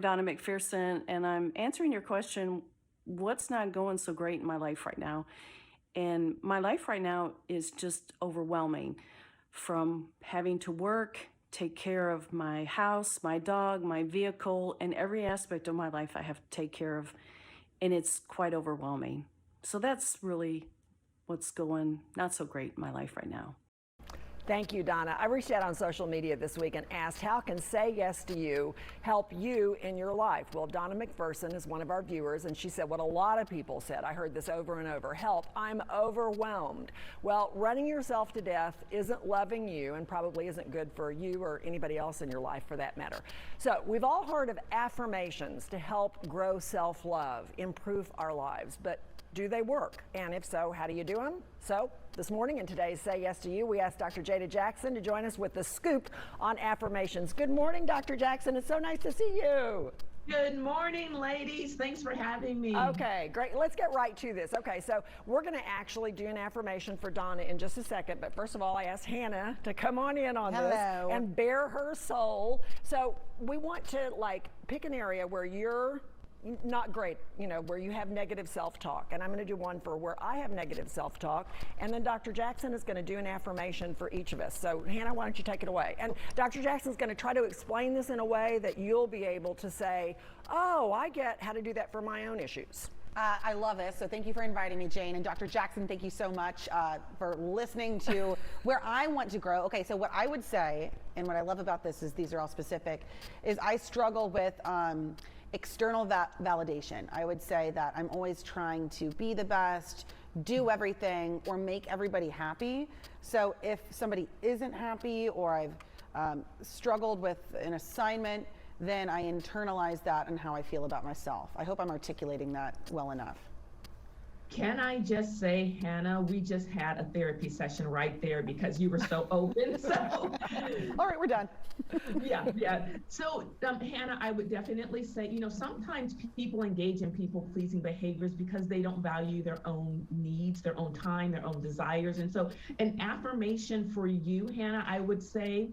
Donna McPherson, and I'm answering your question, what's not going so great in my life right now? And my life right now is just overwhelming, from having to work, take care of my house, my dog, my vehicle, and every aspect of my life I have to take care of. And it's quite overwhelming. So that's really what's going not so great in my life right now. Thank you, Donna. I reached out on social media this week and asked, how can Say Yes to You help you in your life? Well, Donna McPherson is one of our viewers, and she said what a lot of people said. I heard this over and over. Help, I'm overwhelmed. Well, running yourself to death isn't loving you and probably isn't good for you or anybody else in your life for that matter. So we've all heard of affirmations to help grow self-love, improve our lives, but do they work? And if so, how do you do them? So this morning in today's Say Yes to You, we asked Dr. Jada Jackson to join us with the scoop on affirmations. Good morning, Dr. Jackson. It's so nice to see you. Good morning, ladies. Thanks for having me. Okay, great. Let's get right to this. Okay, so we're going to actually do an affirmation for Donna in just a second. But first of all, I asked Hannah to come on in on this and bare her soul. So we want to pick an area where you're not great, where you have negative self-talk. And I'm going to do one for where I have negative self-talk. And then Dr. Jackson is going to do an affirmation for each of us. So Hannah, why don't you take it away? And Dr. Jackson's going to try to explain this in a way that you'll be able to say, oh, I get how to do that for my own issues. I love this. So thank you for inviting me, Jane. And Dr. Jackson, thank you so much for listening to where I want to grow. Okay, so what I would say, and what I love about this is these are all specific, is I struggle with external validation. I would say that I'm always trying to be the best, do everything, or make everybody happy. So if somebody isn't happy or I've struggled with an assignment, then I internalize that and how I feel about myself. I hope I'm articulating that well enough. Can I just say, Hannah, we just had a therapy session right there because you were so open. So, all right, we're done. Yeah. So, Hannah, I would definitely say, sometimes people engage in people-pleasing behaviors because they don't value their own needs, their own time, their own desires. And so an affirmation for you, Hannah, I would say,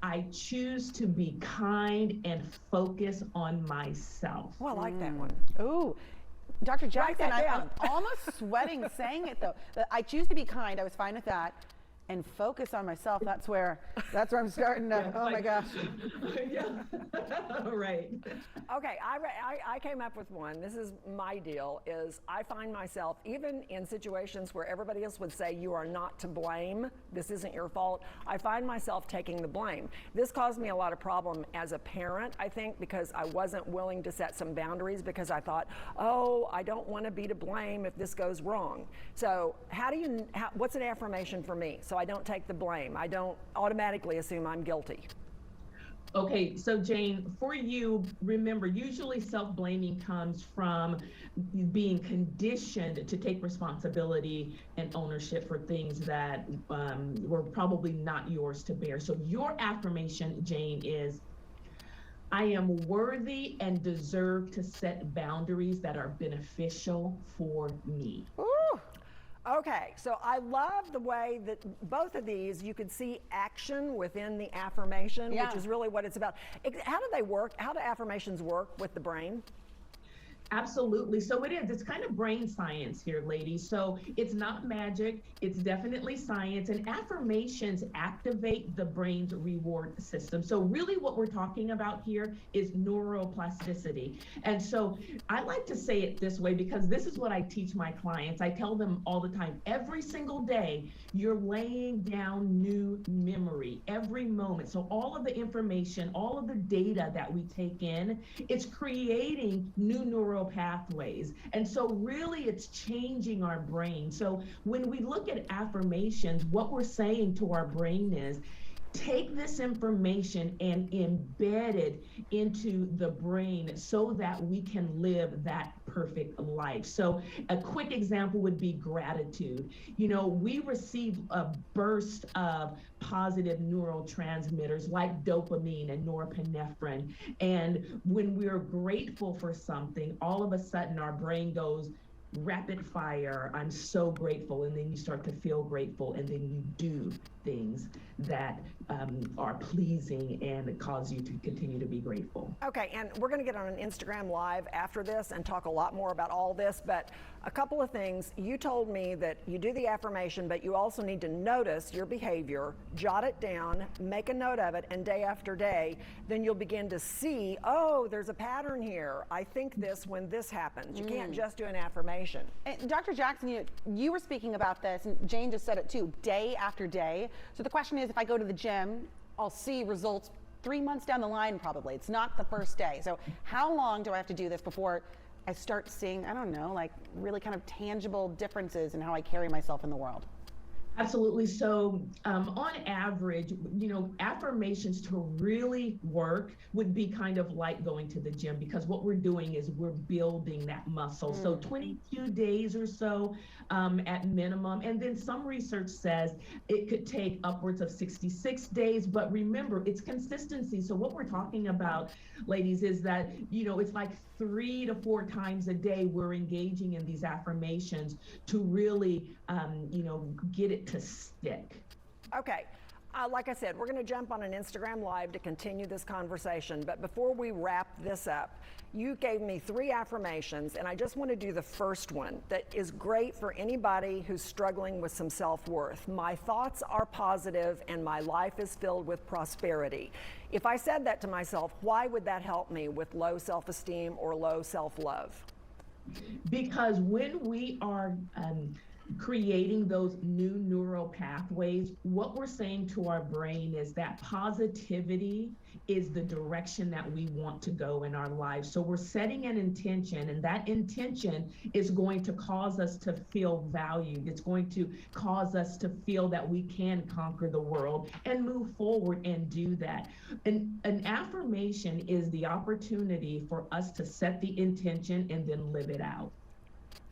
I choose to be kind and focus on myself. Oh, I like that one. Ooh. Dr. Jackson, I'm almost sweating saying it though. I choose to be kind. I was fine with that. And focus on myself. That's where I'm starting to, oh my gosh. Yeah, right. Okay, I came up with one. This is my deal, is I find myself, even in situations where everybody else would say you are not to blame, this isn't your fault, I find myself taking the blame. This caused me a lot of problem as a parent, I think, because I wasn't willing to set some boundaries because I thought, oh, I don't want to be to blame if this goes wrong. So what's an affirmation for me? So I don't take the blame. I don't automatically assume I'm guilty. Okay, so Jane, for you, remember, usually self-blaming comes from being conditioned to take responsibility and ownership for things that were probably not yours to bear. So your affirmation, Jane, is, I am worthy and deserve to set boundaries that are beneficial for me. Ooh. Okay, so I love the way that both of these, you could see action within the affirmation, which is really what it's about. How do they work? How do affirmations work with the brain? Absolutely. So it is. It's kind of brain science here, ladies. So it's not magic. It's definitely science. And affirmations activate the brain's reward system. So really what we're talking about here is neuroplasticity. And so I like to say it this way because this is what I teach my clients. I tell them all the time, every single day, you're laying down new memory every moment. So all of the information, all of the data that we take in, it's creating new neural pathways. And so really it's changing our brain. So when we look at affirmations, what we're saying to our brain is, take this information and embed it into the brain so that we can live that perfect life. So a quick example would be gratitude. We receive a burst of positive neurotransmitters like dopamine and norepinephrine. And when we're grateful for something, all of a sudden our brain goes rapid fire, I'm so grateful, and then you start to feel grateful, and then you do things that are pleasing and cause you to continue to be grateful. Okay, and we're going to get on an Instagram Live after this and talk a lot more about all this, but a couple of things. You told me that you do the affirmation, but you also need to notice your behavior, jot it down, make a note of it, and day after day, then you'll begin to see, oh, there's a pattern here. I think this when this happens. You can't just do an affirmation. And Dr. Jackson, you were speaking about this, and Jane just said it too, day after day. So the question is, if I go to the gym, I'll see results 3 months down the line probably. It's not the first day. So how long do I have to do this before I start seeing, I don't know, like really kind of tangible differences in how I carry myself in the world? Absolutely. So on average, affirmations to really work would be kind of like going to the gym, because what we're doing is we're building that muscle. So 22 days or so at minimum. And then some research says it could take upwards of 66 days. But remember, it's consistency. So what we're talking about, ladies, is that, it's like 3 to 4 times a day we're engaging in these affirmations to really, get it to stick. Okay. Like I said, we're going to jump on an Instagram Live to continue this conversation. But before we wrap this up, you gave me 3 affirmations, and I just want to do the first one that is great for anybody who's struggling with some self-worth. My thoughts are positive, and my life is filled with prosperity. If I said that to myself, why would that help me with low self-esteem or low self-love? Because when we are creating those new neural pathways, what we're saying to our brain is that positivity is the direction that we want to go in our lives. So we're setting an intention, and that intention is going to cause us to feel valued. It's going to cause us to feel that we can conquer the world and move forward and do that. And an affirmation is the opportunity for us to set the intention and then live it out.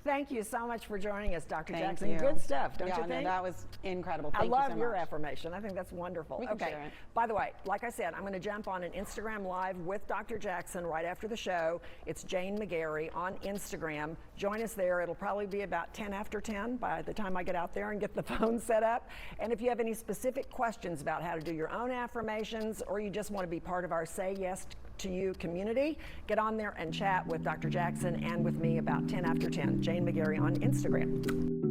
Thank you so much for joining us, Dr. Thank Jackson. you. Good stuff, don't Yeah, you no, think? that was incredible. Thank I you love so your much. affirmation. I think that's wonderful. We can Okay. share it. By the way, like I said, I'm going to jump on an Instagram Live with Dr. Jackson right after the show. It's Jane McGarry on Instagram. Join us there. It'll probably be about 10 after 10 by the time I get out there and get the phone set up. And if you have any specific questions about how to do your own affirmations, or you just want to be part of our Say Yes to You community, get on there and chat with Dr. Jackson and with me about 10 after 10. Jane McGarry on Instagram.